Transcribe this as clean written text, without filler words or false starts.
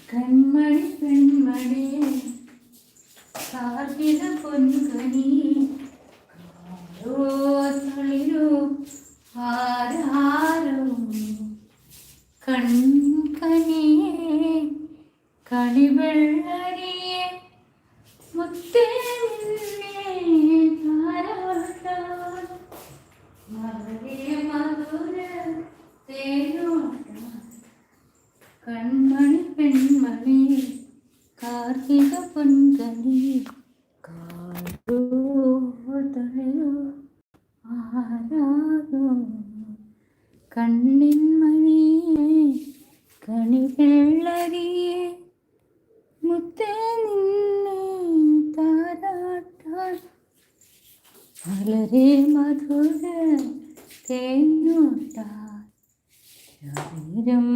കൺമണി പെൺമണി കാർഗില പൊൻകണി തളിരോ ആരാരോ കൺകനിയെ കണിവെള്ളരിയെ മുത്തേ കൺമണി പെൺമണി കാർത്തിക പൊൻകണി കാടോ തളിരോ ആരാരോ കണ്ണിൻ മണിയെ കണിവെള്ളരിയെ മുത്തേ നിന്നെ താരാട്ടാൻ വളരെ മധുര തേനൂട്ടാൻ ശരീരം